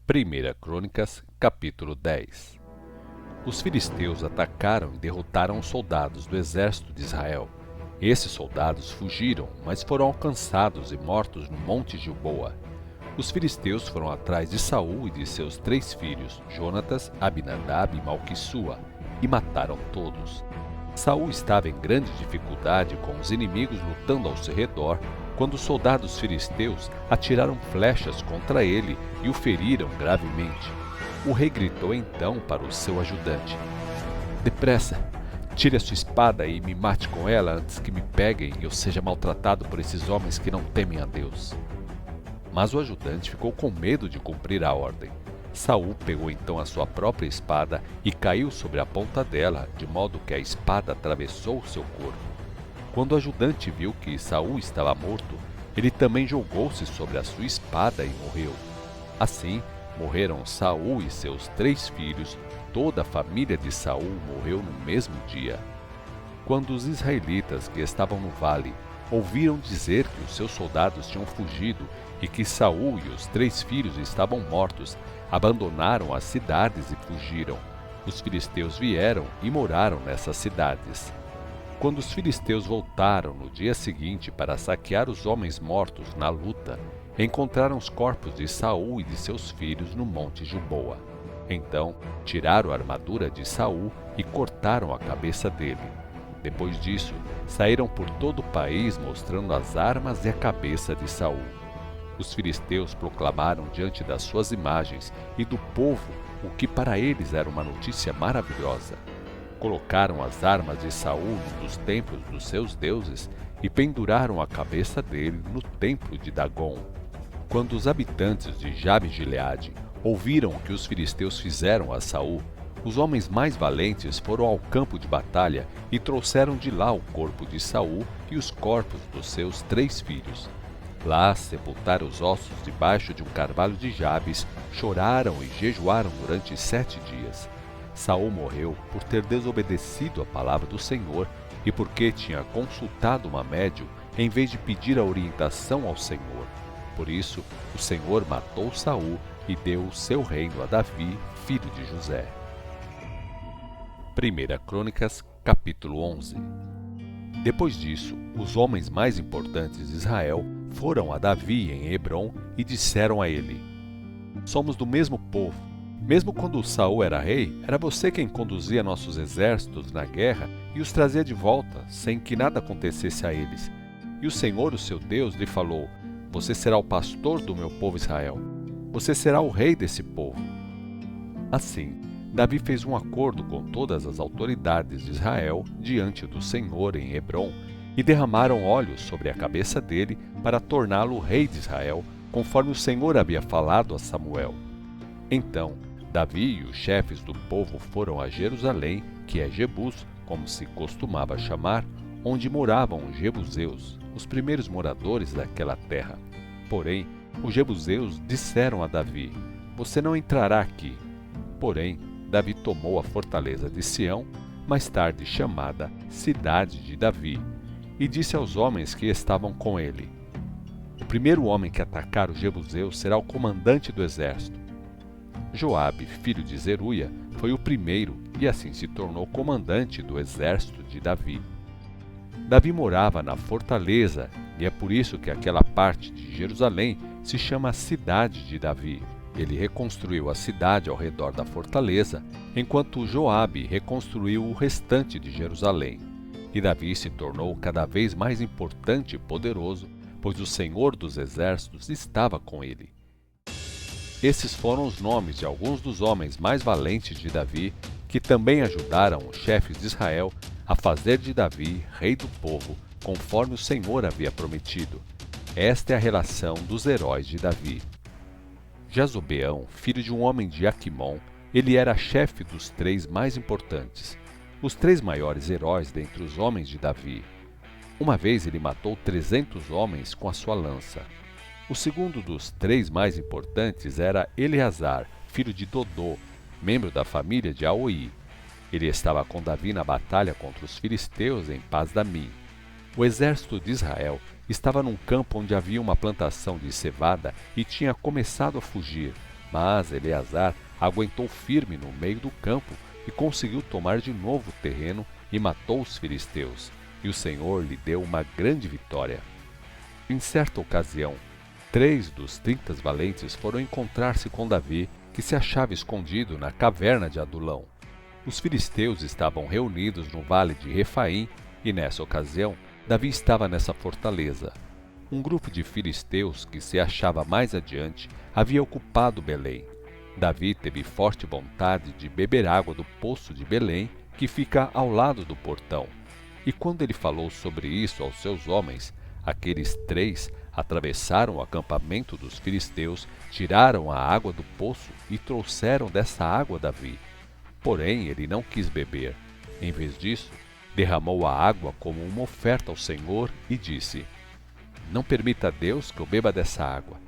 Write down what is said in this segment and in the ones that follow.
1 Crônicas, capítulo 10. Os filisteus atacaram e derrotaram os soldados do exército de Israel. Esses soldados fugiram, mas foram alcançados e mortos no monte Gilboa. Os filisteus foram atrás de Saul e de seus 3 filhos, Jonatas, Abinadab e Malquissua, e mataram todos. Saul estava em grande dificuldade com os inimigos lutando ao seu redor, quando os soldados filisteus atiraram flechas contra ele e o feriram gravemente. O rei gritou então para o seu ajudante: "Depressa, tire a sua espada e me mate com ela antes que me peguem e eu seja maltratado por esses homens que não temem a Deus." Mas o ajudante ficou com medo de cumprir a ordem. Saul pegou então a sua própria espada e caiu sobre a ponta dela, de modo que a espada atravessou o seu corpo. Quando o ajudante viu que Saul estava morto, ele também jogou-se sobre a sua espada e morreu. Assim, morreram Saul e seus 3 filhos, toda a família de Saul morreu no mesmo dia. Quando os israelitas que estavam no vale ouviram dizer que os seus soldados tinham fugido e que Saul e os 3 filhos estavam mortos, abandonaram as cidades e fugiram. Os filisteus vieram e moraram nessas cidades. Quando os filisteus voltaram no dia seguinte para saquear os homens mortos na luta, encontraram os corpos de Saul e de seus filhos no monte Gilboa. Então tiraram a armadura de Saul e cortaram a cabeça dele. Depois disso, saíram por todo o país mostrando as armas e a cabeça de Saul. Os filisteus proclamaram diante das suas imagens e do povo o que para eles era uma notícia maravilhosa. Colocaram as armas de Saul nos templos dos seus deuses e penduraram a cabeça dele no templo de Dagon. Quando os habitantes de Jabe-Gileade ouviram o que os filisteus fizeram a Saul, os homens mais valentes foram ao campo de batalha e trouxeram de lá o corpo de Saul e os corpos dos seus 3 filhos. Lá sepultaram os ossos debaixo de um carvalho de Jabes, choraram e jejuaram durante 7 dias. Saul morreu por ter desobedecido a palavra do Senhor e porque tinha consultado uma médium em vez de pedir a orientação ao Senhor. Por isso, o Senhor matou Saul e deu o seu reino a Davi, filho de José. 1 Crônicas, capítulo 11. Depois disso, os homens mais importantes de Israel foram a Davi em Hebrom e disseram a ele: "Somos do mesmo povo. Mesmo quando Saul era rei, era você quem conduzia nossos exércitos na guerra e os trazia de volta, sem que nada acontecesse a eles. E o Senhor, o seu Deus, lhe falou: você será o pastor do meu povo Israel. Você será o rei desse povo." Assim, Davi fez um acordo com todas as autoridades de Israel diante do Senhor em Hebrom e derramaram óleo sobre a cabeça dele para torná-lo rei de Israel, conforme o Senhor havia falado a Samuel. Então, Davi e os chefes do povo foram a Jerusalém, que é Jebus, como se costumava chamar, onde moravam os jebuseus, os primeiros moradores daquela terra. Porém, os jebuseus disseram a Davi: "Você não entrará aqui." Porém, Davi tomou a fortaleza de Sião, mais tarde chamada Cidade de Davi, e disse aos homens que estavam com ele: "O primeiro homem que atacar os jebuseus será o comandante do exército." Joabe, filho de Zeruia, foi o primeiro e assim se tornou comandante do exército de Davi. Davi morava na fortaleza e é por isso que aquela parte de Jerusalém se chama Cidade de Davi. Ele reconstruiu a cidade ao redor da fortaleza, enquanto Joabe reconstruiu o restante de Jerusalém. E Davi se tornou cada vez mais importante e poderoso, pois o Senhor dos Exércitos estava com ele. Esses foram os nomes de alguns dos homens mais valentes de Davi, que também ajudaram os chefes de Israel a fazer de Davi rei do povo, conforme o Senhor havia prometido. Esta é a relação dos heróis de Davi. Jazobeão, filho de um homem de Aquimom, ele era chefe dos 3 mais importantes, os 3 maiores heróis dentre os homens de Davi. Uma vez ele matou 300 homens com a sua lança. O segundo dos 3 mais importantes era Eleazar, filho de Dodô, membro da família de Aoi. Ele estava com Davi na batalha contra os filisteus em Pas-damim. O exército de Israel estava num campo onde havia uma plantação de cevada e tinha começado a fugir, Mas Eleazar aguentou firme no meio do campo e conseguiu tomar de novo o terreno e matou os filisteus, e o Senhor lhe deu uma grande vitória. Em certa ocasião, 3 dos 30 valentes foram encontrar-se com Davi, que se achava escondido na caverna de Adulão. Os filisteus estavam reunidos no vale de Refaim, e nessa ocasião, Davi estava nessa fortaleza. Um grupo de filisteus que se achava mais adiante havia ocupado Belém. Davi teve forte vontade de beber água do poço de Belém, que fica ao lado do portão. E quando ele falou sobre isso aos seus homens, aqueles 3 atravessaram o acampamento dos filisteus, tiraram a água do poço e trouxeram dessa água a Davi. Porém, ele não quis beber. Em vez disso, derramou a água como uma oferta ao Senhor e disse: Não permita a Deus que eu beba dessa água.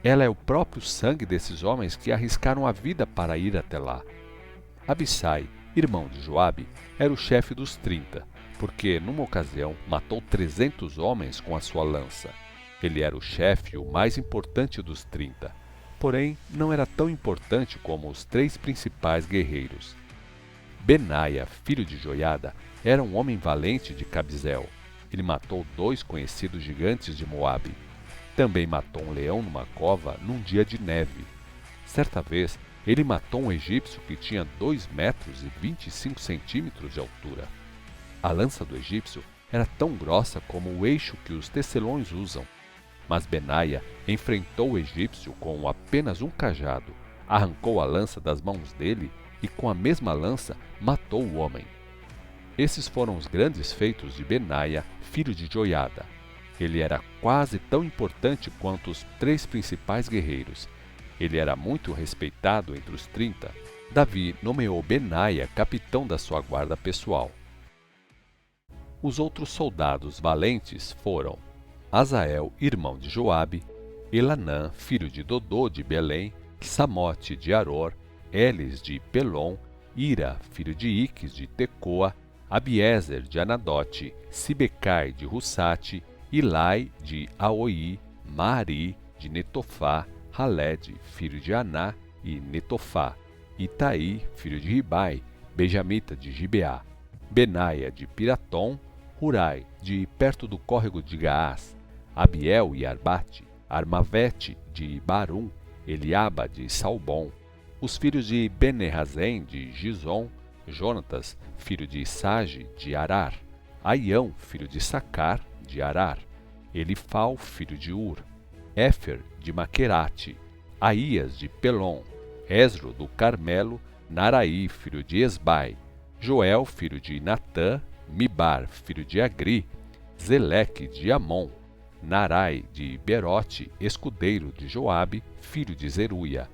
Ela é o próprio sangue desses homens que arriscaram a vida para ir até lá. Abissai, irmão de Joabe, era o chefe dos 30, porque numa ocasião matou 300 homens com a sua lança. Ele era o chefe e o mais importante dos 30, porém não era tão importante como os 3 principais guerreiros. Benaia, filho de Joiada, era um homem valente de Cabzeel. Ele matou 2 conhecidos gigantes de Moabe. Também matou um leão numa cova num dia de neve. Certa vez, ele matou um egípcio que tinha 2 metros e 25 centímetros de altura. A lança do egípcio era tão grossa como o eixo que os tecelões usam. Mas Benaia enfrentou o egípcio com apenas um cajado, arrancou a lança das mãos dele e com a mesma lança matou o homem. Esses foram os grandes feitos de Benaia, filho de Joiada. Ele era quase tão importante quanto os 3 principais guerreiros. Ele era muito respeitado entre os 30. Davi nomeou Benaia capitão da sua guarda pessoal. Os outros soldados valentes foram Azael, irmão de Joabe, Elanã, filho de Dodô de Belém, Samote de Aror, Elis de Pelom, Ira, filho de Iques de Tecoa, Abiezer de Anadote, Sibecai de Russate, Ilai de Aoi, Mari de Netofá, Haled, filho de Aná e Netofá, Itaí, filho de Ribai, Benjamita de Gibeá, Benaia de Piratom, Hurai, de perto do córrego de Gaás, Abiel e Arbate, Armavete de Barum, Eliaba de Salbom, os filhos de Bene-Razém de Gizom, Jonatas, filho de Sage de Arar, Aião, filho de Sacar de Arar, Elifal, filho de Ur, Éfer de Maquerate, Aías de Pelom, Esro do Carmelo, Naraí, filho de Esbai, Joel, filho de Natã, Mibar, filho de Agri, Zeleque de Amon, Narai de Berote, escudeiro de Joabe, filho de Zeruia,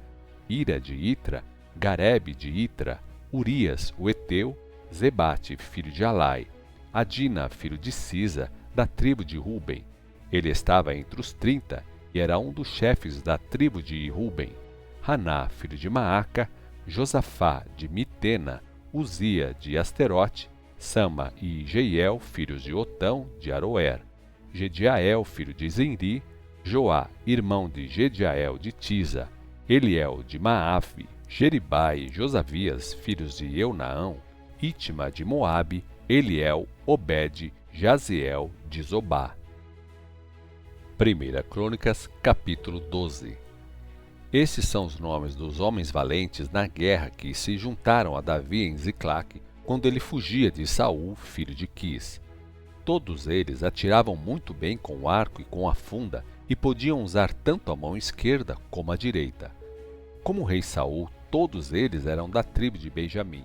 Ira de Itra, Garebe de Itra, Urias, o Eteu, Zebate, filho de Alai, Adina, filho de Sisa, da tribo de Ruben. Ele estava entre os 30 e era um dos chefes da tribo de Ruben. Haná, filho de Maaca, Josafá de Mitena, Uzia de Asterote, Sama e Jeiel, filhos de Otão de Aroer, Gediael, filho de Zinri, Joá, irmão de Gediael de Tisa, Eliel de Maafe, Jeribai e Josavias, filhos de Eunaão, Itma de Moabe, Eliel, Obed, Jaziel de Zobá. 1 Crônicas, capítulo 12. Esses são os nomes dos homens valentes na guerra que se juntaram a Davi em Ziclague, quando ele fugia de Saul, filho de Quis. Todos eles atiravam muito bem com o arco e com a funda e podiam usar tanto a mão esquerda como a direita. Como o rei Saul, todos eles eram da tribo de Benjamim.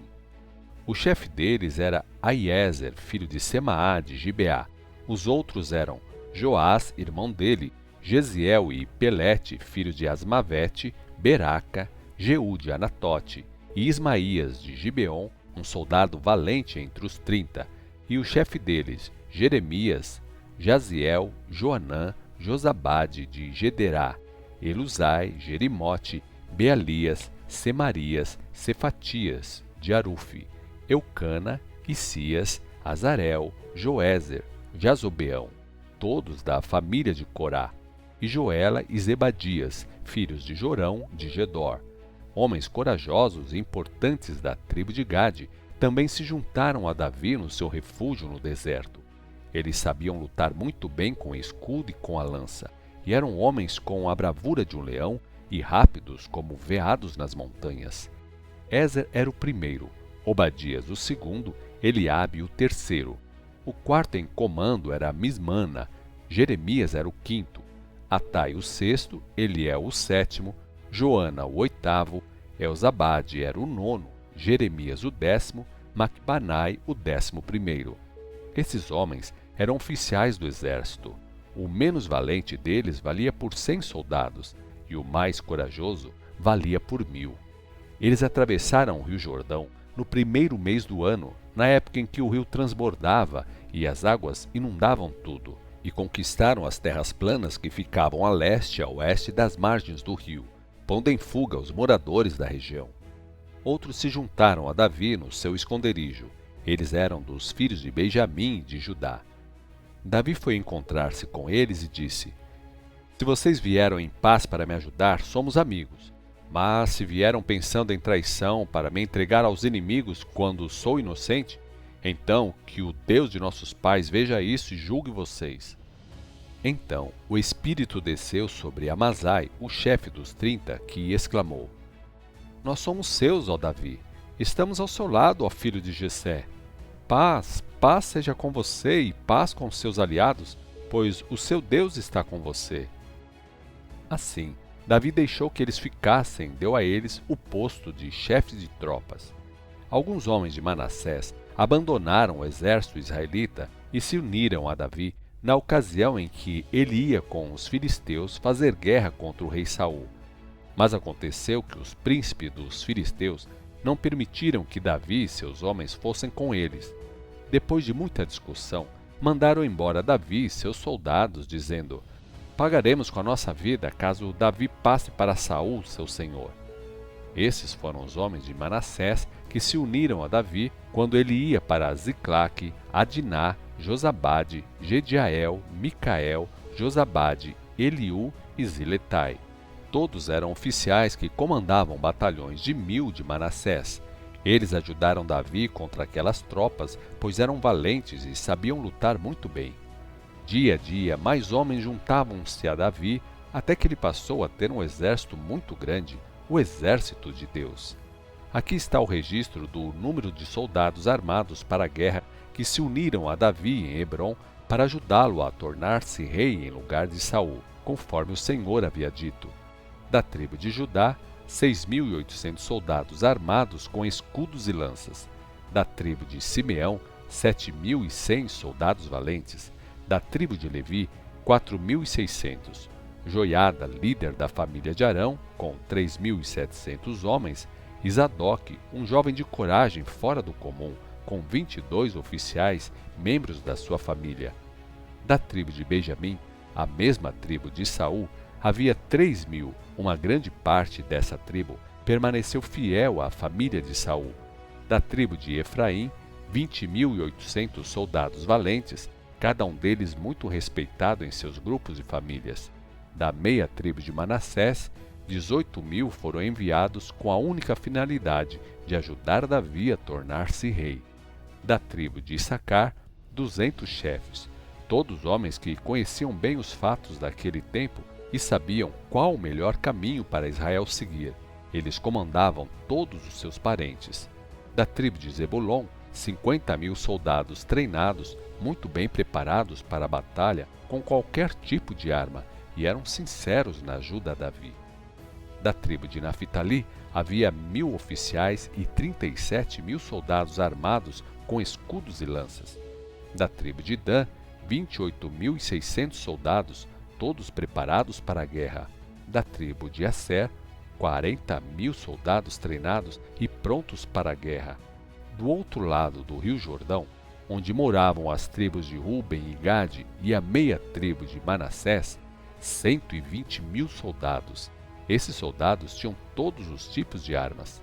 O chefe deles era Aiezer, filho de Semaá de Gibeá. Os outros eram Joás, irmão dele, Gesiel e Pelete, filho de Asmavete, Beraca, Jeú de Anatote, e Ismaías de Gibeon, um soldado valente entre os 30, e o chefe deles, Jeremias, Jaziel, Joanã, Josabade de Gederá, Eluzai, Jerimote, Bealias, Semarias, Cefatias de Arufe, Eucana, Isias, Azarel, Joézer, Jazobeão, todos da família de Corá. e Joela e Zebadias, filhos de Jorão de Gedor. Homens corajosos e importantes da tribo de Gade também se juntaram a Davi no seu refúgio no deserto. Eles sabiam lutar muito bem com o escudo e com a lança, e eram homens com a bravura de um leão e rápidos como veados nas montanhas. Ézer era o primeiro, Obadias o segundo, Eliabe o terceiro. O quarto em comando era Mismana, Jeremias era o quinto, Atai o sexto, Eliel o sétimo, Joana o oitavo, Elzabade era o nono, Jeremias o décimo, Macbanai o 11º. Esses homens eram oficiais do exército. O menos valente deles valia por 100 soldados, e o mais corajoso valia por 1000. Eles atravessaram o rio Jordão no primeiro mês do ano, na época em que o rio transbordava e as águas inundavam tudo, e conquistaram as terras planas que ficavam a leste e a oeste das margens do rio, pondo em fuga os moradores da região. Outros se juntaram a Davi no seu esconderijo. Eles eram dos filhos de Benjamim e de Judá. Davi foi encontrar-se com eles e disse: Se vocês vieram em paz para me ajudar, somos amigos. Mas se vieram pensando em traição para me entregar aos inimigos quando sou inocente, então que o Deus de nossos pais veja isso e julgue vocês. Então o Espírito desceu sobre Amazai, o chefe dos 30, que exclamou: Nós somos seus, ó Davi. Estamos ao seu lado, ó filho de Jessé. Paz, paz seja com você e paz com seus aliados, pois o seu Deus está com você. Assim, Davi deixou que eles ficassem, deu a eles o posto de chefes de tropas. Alguns homens de Manassés abandonaram o exército israelita e se uniram a Davi na ocasião em que ele ia com os filisteus fazer guerra contra o rei Saul. Mas aconteceu que os príncipes dos filisteus não permitiram que Davi e seus homens fossem com eles. Depois de muita discussão, mandaram embora Davi e seus soldados, dizendo: Pagaremos com a nossa vida caso Davi passe para Saul, seu senhor. Esses foram os homens de Manassés que se uniram a Davi quando ele ia para Ziclaque, Adiná, Josabade, Gediael, Micael, Josabade, Eliú e Ziletai. Todos eram oficiais que comandavam batalhões de 1000 de Manassés. Eles ajudaram Davi contra aquelas tropas, pois eram valentes e sabiam lutar muito bem. Dia a dia, mais homens juntavam-se a Davi, até que ele passou a ter um exército muito grande, o exército de Deus. Aqui está o registro do número de soldados armados para a guerra que se uniram a Davi em Hebrom para ajudá-lo a tornar-se rei em lugar de Saul, conforme o Senhor havia dito. Da tribo de Judá, 6.800 soldados armados com escudos e lanças. Da tribo de Simeão, 7.100 soldados valentes. Da tribo de Levi, 4.600. Joiada, líder da família de Arão, com 3.700 homens, e Zadok, um jovem de coragem fora do comum, com 22 oficiais, membros da sua família. Da tribo de Benjamim, a mesma tribo de Saul, havia 3.000. Uma grande parte dessa tribo permaneceu fiel à família de Saul. Da tribo de Efraim, 20.800 soldados valentes, cada um deles muito respeitado em seus grupos e famílias. Da meia tribo de Manassés, 18.000 foram enviados com a única finalidade de ajudar Davi a tornar-se rei. Da tribo de Issacar, 200 chefes, todos homens que conheciam bem os fatos daquele tempo e sabiam qual o melhor caminho para Israel seguir. Eles comandavam todos os seus parentes. Da tribo de Zebulon, 50.000 soldados treinados, muito bem preparados para a batalha com qualquer tipo de arma, e eram sinceros na ajuda a Davi. Da tribo de Naphtali, havia 1.000 oficiais e 37.000 soldados armados com escudos e lanças. Da tribo de Dan, 28.600 soldados, todos preparados para a guerra. Da tribo de Asser, 40.000 soldados treinados e prontos para a guerra. Do outro lado do rio Jordão, onde moravam as tribos de Ruben e Gade e a meia tribo de Manassés, 120.000 soldados. Esses soldados tinham todos os tipos de armas.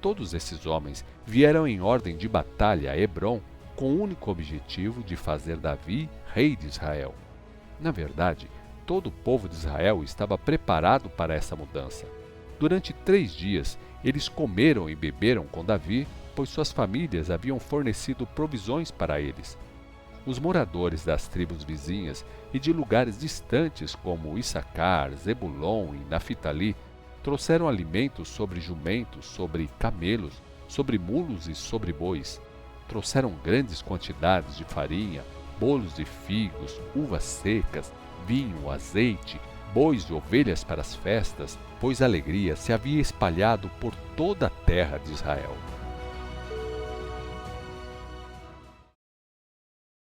Todos esses homens vieram em ordem de batalha a Hebrom com o único objetivo de fazer Davi rei de Israel. Na verdade, todo o povo de Israel estava preparado para essa mudança. Durante 3 dias, eles comeram e beberam com Davi, pois suas famílias haviam fornecido provisões para eles. Os moradores das tribos vizinhas e de lugares distantes como Issacar, Zebulon e Naphtali trouxeram alimentos sobre jumentos, sobre camelos, sobre mulos e sobre bois. Trouxeram grandes quantidades de farinha, bolos de figos, uvas secas, vinho, azeite, bois e ovelhas para as festas, pois a alegria se havia espalhado por toda a terra de Israel.